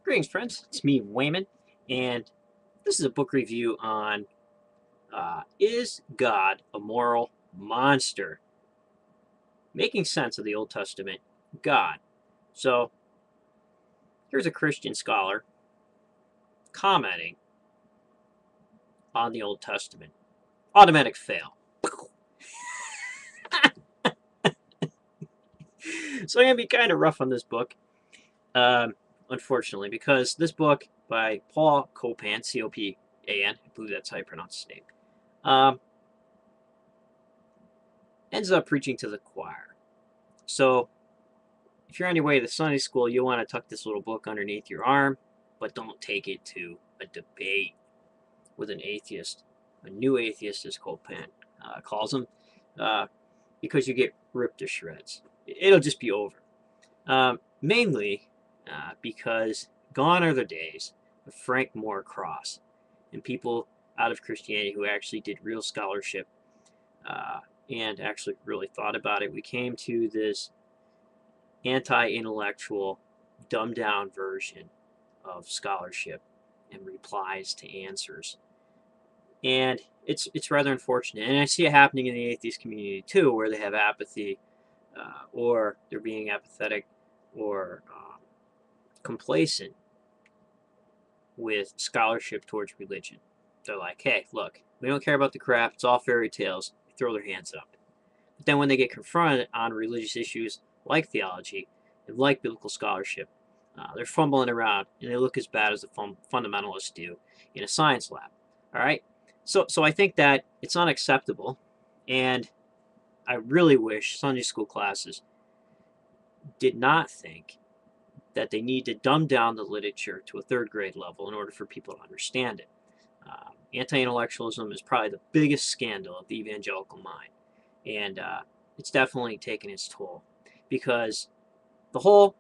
Greetings, friends. It's me, Wayman, and this is a book review on Is God a Moral Monster? Making sense of the Old Testament God. So, here's a Christian scholar commenting on the Old Testament. Automatic fail. So, I'm going to be kind of rough on this book, unfortunately, because this book by Paul Copan, C-O-P-A-N, I believe that's how you pronounce his name, ends up preaching to the choir. So, if you're on your way to Sunday school, you'll want to tuck this little book underneath your arm, but don't take it to a debate with an atheist, a new atheist, as Copan calls him, because you get ripped to shreds. It'll just be over. Mainly because gone are the days of Frank Moore Cross and people out of Christianity who actually did real scholarship and actually really thought about it. We came to this anti-intellectual, dumbed-down version of scholarship and replies to answers. And it's rather unfortunate. And I see it happening in the atheist community too, where they have apathy or they're being apathetic or complacent with scholarship towards religion. They're like, hey, look, we don't care about the crap. It's all fairy tales. They throw their hands up. But then when they get confronted on religious issues like theology and like biblical scholarship, they're fumbling around and they look as bad as the fundamentalists do in a science lab. All right? So I think that it's unacceptable, and I really wish Sunday school classes did not think that they need to dumb down the literature to a third grade level in order for people to understand it. Anti-intellectualism is probably the biggest scandal of the evangelical mind, and it's definitely taken its toll, because the whole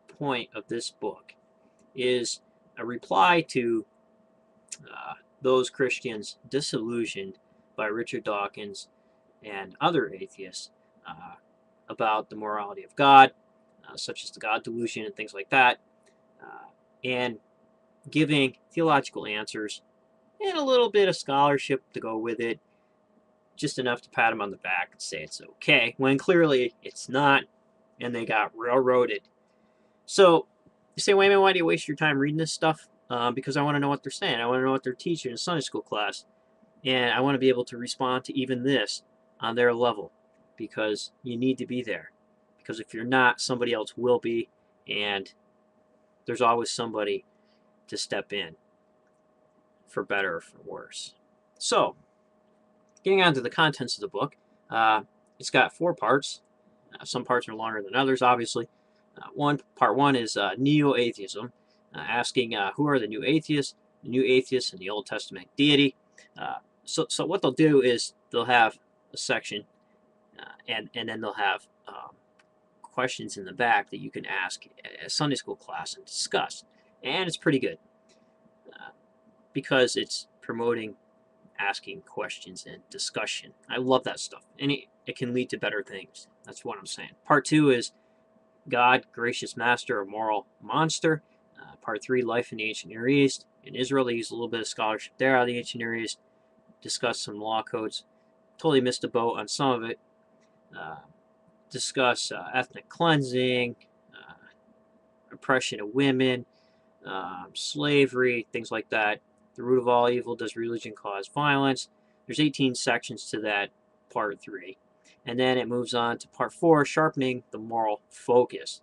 point of this book is a reply to those Christians disillusioned by Richard Dawkins and other atheists about the morality of God, such as the God delusion and things like that, and giving theological answers and a little bit of scholarship to go with it, just enough to pat them on the back and say it's okay, when clearly it's not, and they got railroaded. So you say, wait a minute, why do you waste your time reading this stuff? Because I want to know what they're saying. I want to know what they're teaching in a Sunday school class. And I want to be able to respond to even this on their level, because you need to be there. Because if you're not, somebody else will be, and there's always somebody to step in, for better or for worse. So, getting on to the contents of the book, it's got 4 parts. Some parts are longer than others, obviously. Part one is neo-atheism, asking who are the new atheists in the Old Testament deity. So what they'll do is they'll have a section, and then they'll have questions in the back that you can ask at a Sunday school class and discuss. And it's pretty good because it's promoting asking questions and discussion. I love that stuff, and it can lead to better things. That's what I'm saying. Part 2 is God, gracious master, or moral monster. Part 3, life in the ancient Near East. In Israel, they use a little bit of scholarship there out of the ancient Near East. Discuss some law codes. Totally missed the boat on some of it. Discuss ethnic cleansing, oppression of women, slavery, things like that. The root of all evil, does religion cause violence? There's 18 sections to that part 3. And then it moves on to part 4, sharpening the moral focus.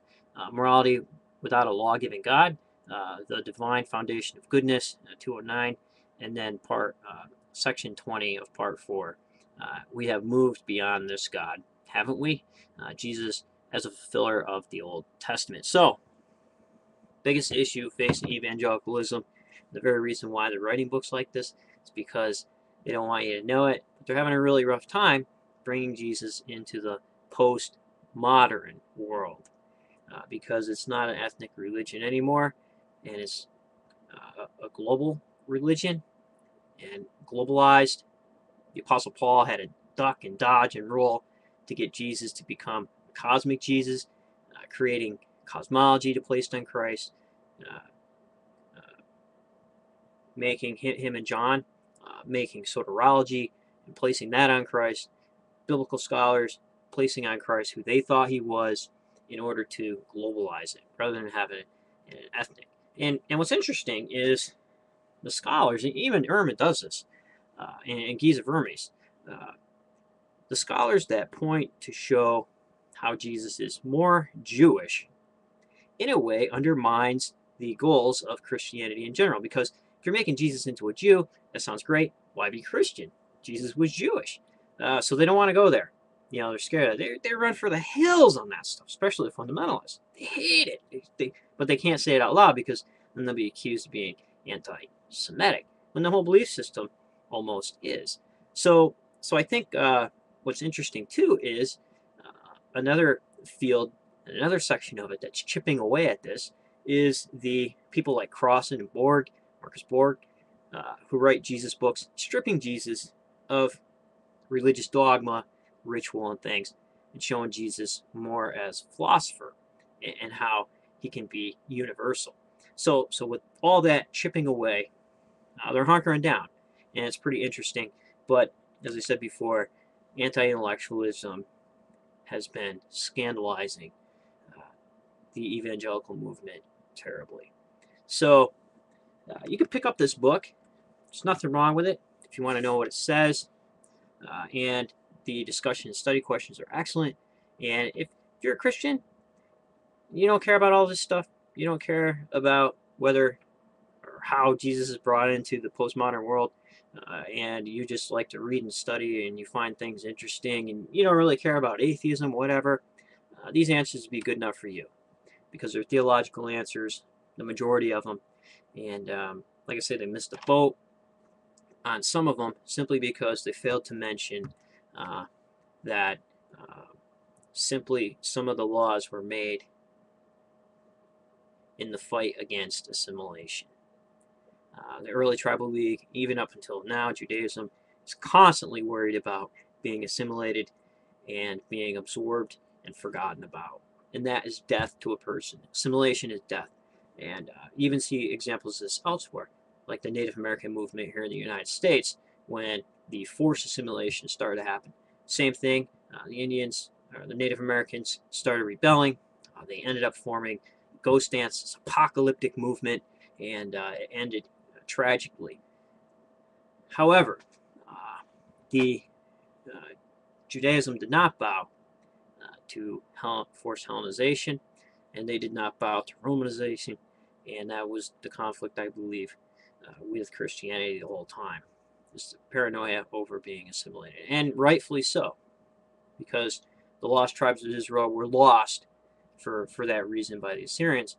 Morality without a law-giving God, the divine foundation of goodness, 209. And then section 20 of part 4. We have moved beyond this God, haven't we? Jesus as a fulfiller of the Old Testament. So, biggest issue facing evangelicalism, the very reason why they're writing books like this, is because they don't want you to know it, but they're having a really rough time bringing Jesus into the post-modern world, because it's not an ethnic religion anymore, and it's a global religion, and globalized. The Apostle Paul had to duck and dodge and roll to get Jesus to become cosmic Jesus, creating cosmology to place on Christ, uh, uh, making him and John, making soterology and placing that on Christ, biblical scholars placing on Christ who they thought he was in order to globalize it rather than have it an ethnic. And what's interesting is the scholars, and even Ehrman does this, and Giza Vermes, uh, the scholars that point to show how Jesus is more Jewish, in a way undermines the goals of Christianity in general. Because if you're making Jesus into a Jew, that sounds great. Why be Christian? Jesus was Jewish. So they don't want to go there. They're scared. They run for the hills on that stuff, especially the fundamentalists. They hate it. But they can't say it out loud because then they'll be accused of being anti-Semitic, when the whole belief system almost is. So I think what's interesting too is another field, another section of it that's chipping away at this is the people like Crossan and Borg, Marcus Borg, who write Jesus books, stripping Jesus of religious dogma, ritual, and things, and showing Jesus more as philosopher and how he can be universal. So with all that chipping away, they're hunkering down, and it's pretty interesting. But as I said before, anti-intellectualism has been scandalizing the evangelical movement terribly. So you can pick up this book. There's nothing wrong with it if you want to know what it says. And the discussion and study questions are excellent. And if you're a Christian, you don't care about all this stuff. You don't care about whether or how Jesus is brought into the postmodern world. And you just like to read and study and you find things interesting and you don't really care about atheism, whatever. These answers would be good enough for you because they're theological answers, the majority of them. And like I said, they missed the boat on some of them simply because they failed to mention that simply some of the laws were made in the fight against assimilation. The early tribal league, even up until now, Judaism, is constantly worried about being assimilated and being absorbed and forgotten about. And that is death to a person. Assimilation is death. And you even see examples of this elsewhere, like the Native American movement here in the United States, when the forced assimilation started to happen. Same thing, the Indians, or the Native Americans started rebelling. They ended up forming Ghost Dance, this apocalyptic movement, and it ended tragically. However, the Judaism did not bow to forced Hellenization, and they did not bow to Romanization, and that was the conflict, I believe, with Christianity the whole time. This paranoia over being assimilated, and rightfully so, because the lost tribes of Israel were lost for that reason by the Assyrians,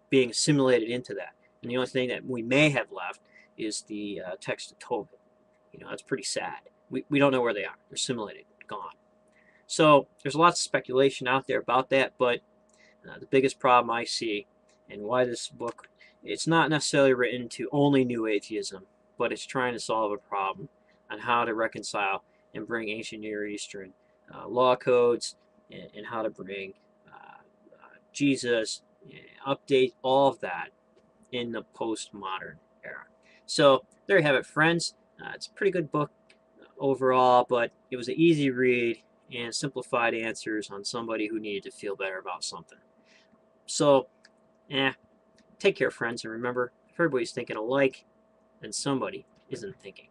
being assimilated into that. And the only thing that we may have left is the text of Tobit. That's pretty sad. We don't know where they are. They're assimilated, gone. So there's lots of speculation out there about that, but the biggest problem I see, and why this book, it's not necessarily written to only New Atheism, but it's trying to solve a problem on how to reconcile and bring ancient Near Eastern law codes and how to bring Jesus, update all of that in the postmodern era. So there you have it, friends. It's a pretty good book overall, but it was an easy read and simplified answers on somebody who needed to feel better about something. So, take care, friends, and remember, if everybody's thinking alike, then somebody isn't thinking.